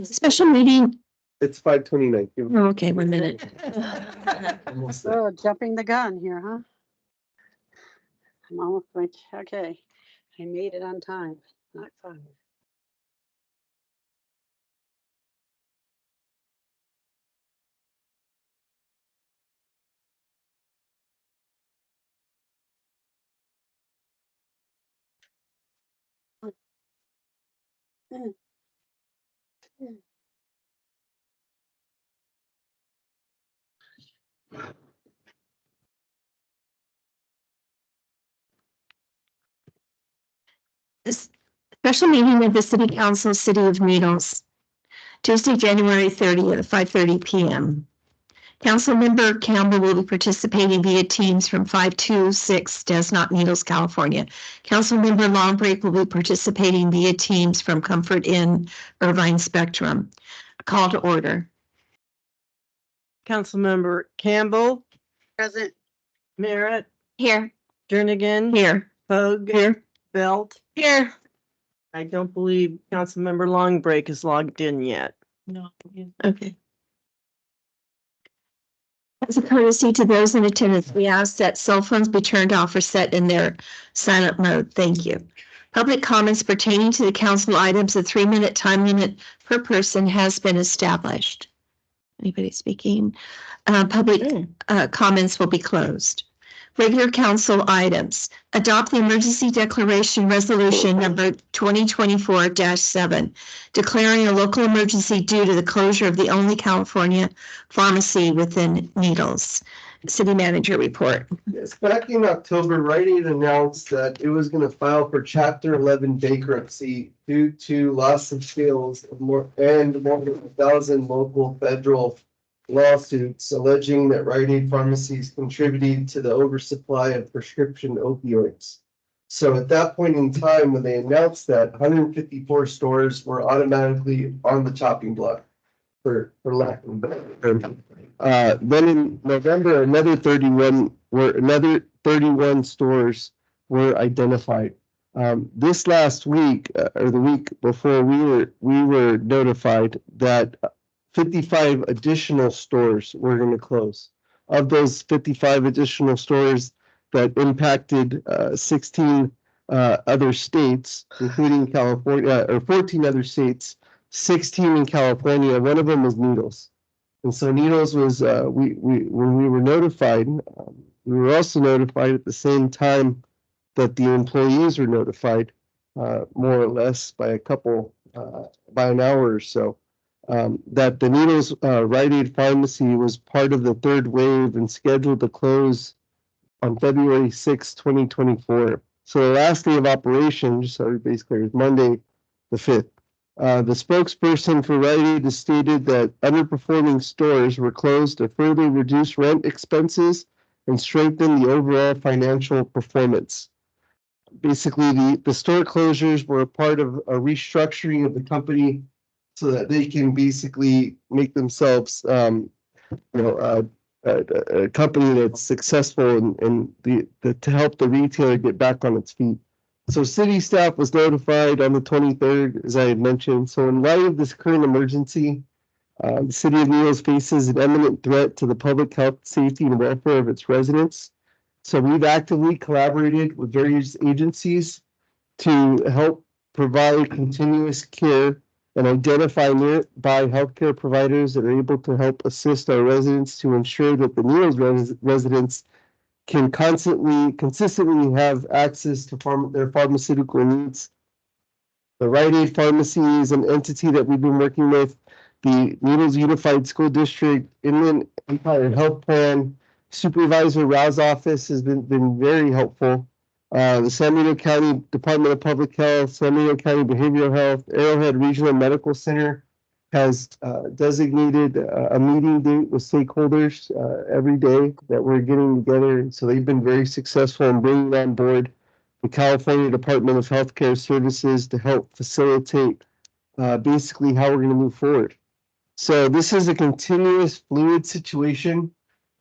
Special meeting. It's 5:29. Oh, okay, 1 minute. Almost there. Oh, jumping the gun here, huh? I'm almost like, okay, I made it on time. Not fun. This special meeting of the City Council, City of Needles, Tuesday, January 30th at 5:30 p.m. Councilmember Campbell will be participating via Teams from 526 Desnok, Needles, California. Councilmember Longbreak will be participating via Teams from Comfort Inn, Irvine Spectrum. Call to order. Councilmember Campbell, Present. Merritt, Here. Jernigan, Here. Hoag, Here. Belt. Here. I don't believe Councilmember Longbreak is logged in yet. No. Okay. As a courtesy to those in attendance, we ask that cell phones be turned off or set in their silent mode. Thank you. Public comments pertaining to the council items, a 3-minute time limit per person has been established. Anybody speaking? Public comments will be closed. Regular council items. Adopt the emergency declaration resolution number 2024-7, declaring a local emergency due to the closure of the only California pharmacy within Needles. City manager report. Yes, back in October, Rite Aid announced that it was going to file for Chapter 11 bankruptcy due to loss of sales and more than 1,000 local federal lawsuits alleging that Rite Aid pharmacies contributed to the oversupply of prescription opioids. So at that point in time, when they announced that, 154 stores were automatically on the chopping block, for lack of a better term. Then in November, another 31 stores were identified. This last week, or the week before, we were notified that 55 additional stores were going to close. Of those 55 additional stores that impacted 16 other states, including California, or 14 other states, 16 in California. One of them was Needles. And so Needles was, when we were notified, we were also notified at the same time that the employees were notified, more or less by by an hour or so, that the Needles Rite Aid pharmacy was part of the third wave and scheduled to close on February 6, 2024. So the last day of operation, just so everybody's clear, is Monday the 5th. The spokesperson for Rite Aid has stated that underperforming stores were closed to further reduce rent expenses and strengthen the overall financial performance. Basically, the store closures were a part of a restructuring of the company so that they can basically make themselves, a company that's successful and to help the retailer get back on its feet. So city staff was notified on the 23rd, as I had mentioned. So in light of this current emergency, the city of Needles faces an imminent threat to the public health, safety, and welfare of its residents. So we've actively collaborated with various agencies to help provide continuous care and identify nearby healthcare providers that are able to help assist our residents to ensure that the Needles residents can consistently have access to their pharmaceutical needs. The Rite Aid Pharmacy is an entity that we've been working with. The Needles Unified School District, Inland Empire Health Plan, Supervisor Rao's office has been very helpful. The San Benito County Department of Public Health, San Benito County Behavioral Health, Arrowhead Regional Medical Center has designated a meeting date with stakeholders every day that we're getting together. And so they've been very successful in bringing on board the California Department of Healthcare Services to help facilitate basically how we're going to move forward. So this is a continuous fluid situation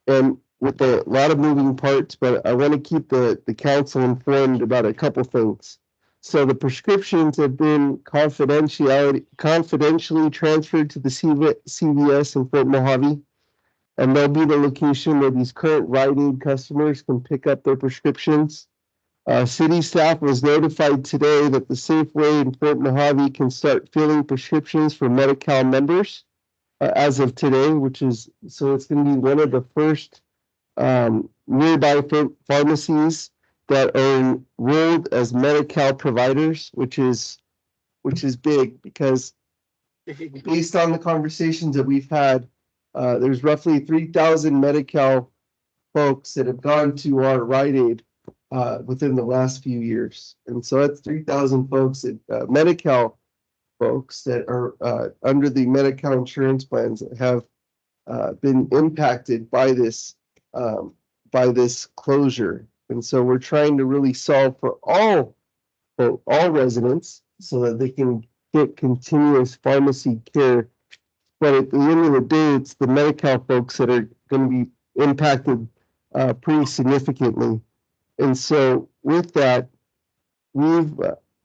and with a lot of moving parts, but I want to keep the council informed about a couple things. So the prescriptions have been confidentially transferred to the CVS in Fort Mojave. And they'll be the location where these current Rite Aid customers can pick up their prescriptions. City staff was notified today that the Safeway in Fort Mojave can start filling prescriptions for Medi-Cal members as of today, so it's going to be one of the first nearby pharmacies that are enrolled as Medi-Cal providers, which is big because based on the conversations that we've had, there's roughly 3,000 Medi-Cal folks that have gone to our Rite Aid within the last few years. And so that's 3,000 folks that Medi-Cal folks that are under the Medi-Cal insurance plans that have been impacted by this closure. And so we're trying to really solve for all residents so that they can get continuous pharmacy care. But at the end of the day, it's the Medi-Cal folks that are going to be impacted pretty significantly. And so with that, we've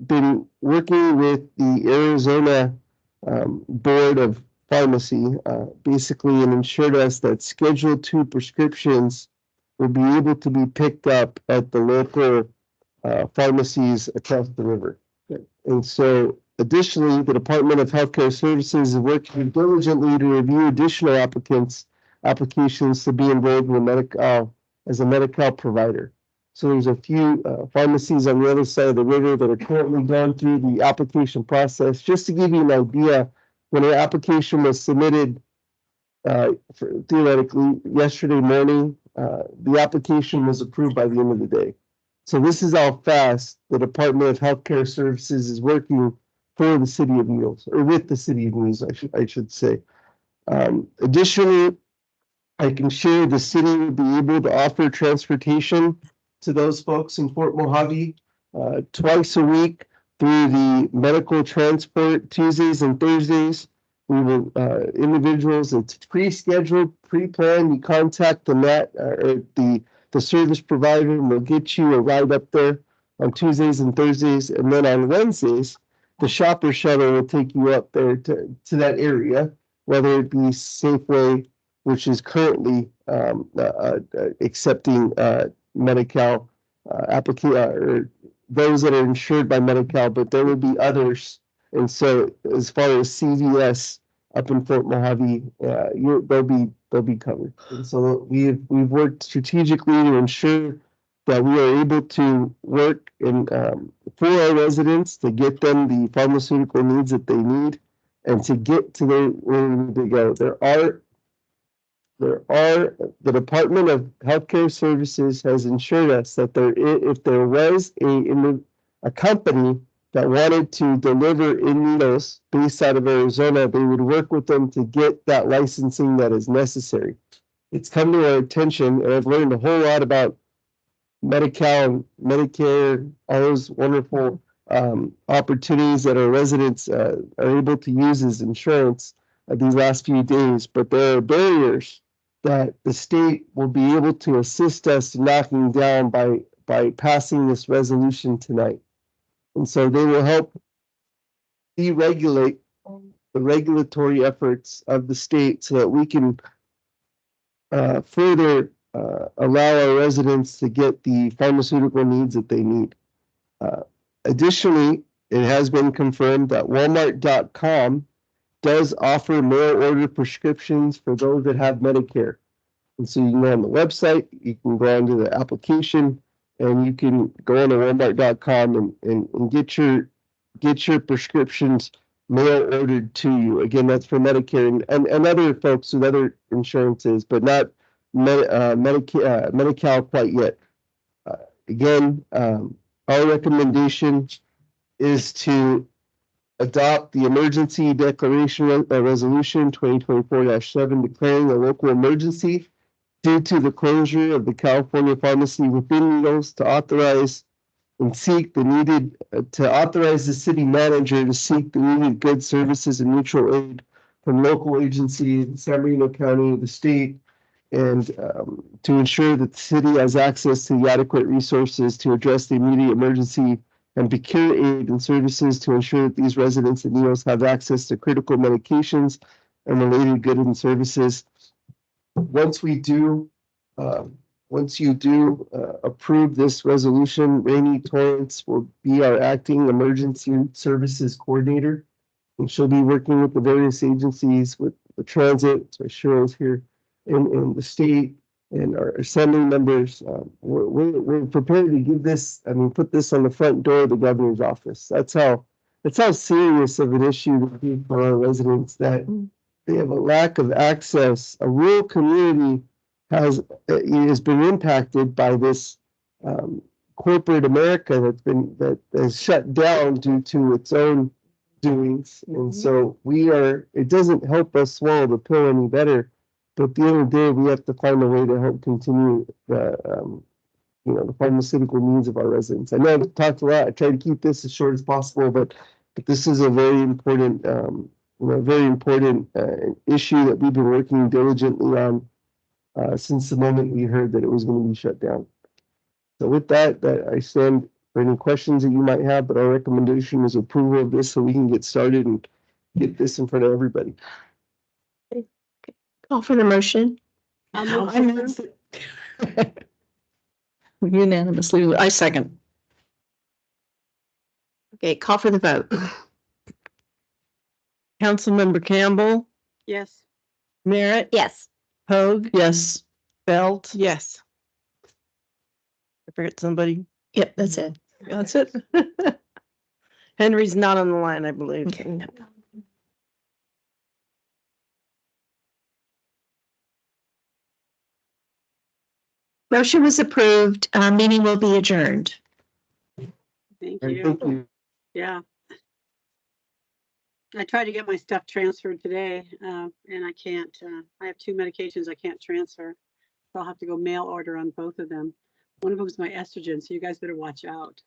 been working with the Arizona Board of Pharmacy, basically, and ensured us that Schedule II prescriptions will be able to be picked up at the local pharmacies across the river. And so additionally, the Department of Healthcare Services is working diligently to review additional applications to be enrolled in as a Medi-Cal provider. So there's a few pharmacies on the other side of the river that are currently going through the application process. Just to give you an idea, when an application was submitted theoretically yesterday morning, the application was approved by the end of the day. So this is how fast the Department of Healthcare Services is working for the City of Needles, or with the City of Needles, I should say. Additionally, I can share the city will be able to offer transportation to those folks in Fort Mojave twice a week through the medical transport Tuesdays and Thursdays. We will individuals, it's pre-scheduled, pre-planned. You contact the service provider, and they'll get you a ride up there on Tuesdays and Thursdays, and then on Wednesdays, the shopper shuttle will take you up there to that area, whether it be Safeway, which is currently accepting Medi-Cal or those that are insured by Medi-Cal, but there will be others. And so, as far as CVS up in Fort Mojave, they'll be covered. And so we've worked strategically to ensure that we are able to work for our residents to get them the pharmaceutical needs that they need and to get to where we need to go. The Department of Healthcare Services has ensured us that if there was a company that wanted to deliver in Needles based out of Arizona, they would work with them to get that licensing that is necessary. It's come to our attention, and I've learned a whole lot about Medi-Cal and Medicare, all those wonderful opportunities that our residents are able to use as insurance these last few days. But there are barriers that the state will be able to assist us in knocking down by passing this resolution tonight. And so they will help deregulate the regulatory efforts of the state so that we can further allow our residents to get the pharmaceutical needs that they need. Additionally, it has been confirmed that Walmart.com does offer mail order prescriptions for those that have Medicare. And so you can go on the website, you can go onto the application, and you can go on to Walmart.com and get your prescriptions mail ordered to you. Again, that's for Medicare and other folks with other insurances, but not Medi-Cal quite yet. Again, our recommendation is to adopt the Emergency Declaration Resolution 2024-7 declaring a local emergency due to the closure of the California pharmacy within Needles to authorize the city manager to seek the needed goods, services, and mutual aid from local agencies, San Bernardino County, the state, and to ensure that the city has access to the adequate resources to address the immediate emergency and procure aid and services to ensure that these residents and NEOs have access to critical medications and related goods and services. Once we do, once you do approve this resolution, Rainey Torrance will be our acting emergency services coordinator. And she'll be working with the various agencies, with the transit, so Cheryl's here, in the state, and our assembly members. We're prepared to give this, put this on the front door of the governor's office. That's how serious of an issue it is for our residents, that they have a lack of access. A rural community has been impacted by this corporate America that has shut down due to its own doings. And so it doesn't help us swallow the pill any better. But at the end of the day, we have to find a way to help continue the pharmaceutical needs of our residents. I know I've talked a lot. I try to keep this as short as possible, but this is a very important issue that we've been working diligently on since the moment we heard that it was going to be shut down. So with that, I stand for any questions that you might have, but our recommendation is approval of this so we can get started and get this in front of everybody. Call for the motion. Unanimously, I second. Okay, call for the vote. Councilmember Campbell, Yes. Merritt, Yes. Hoag. Yes. Belt. Yes. I forget somebody. Yep, that's it. That's it. Henry's not on the line, I believe. Okay. Motion was approved. Meeting will be adjourned. Thank All right, you. thank you. Yeah. I tried to get my stuff transferred today, and I can't. I have 2 medications I can't transfer. So I'll have to go mail order on both of them. One of them is my estrogen, so you guys better watch out.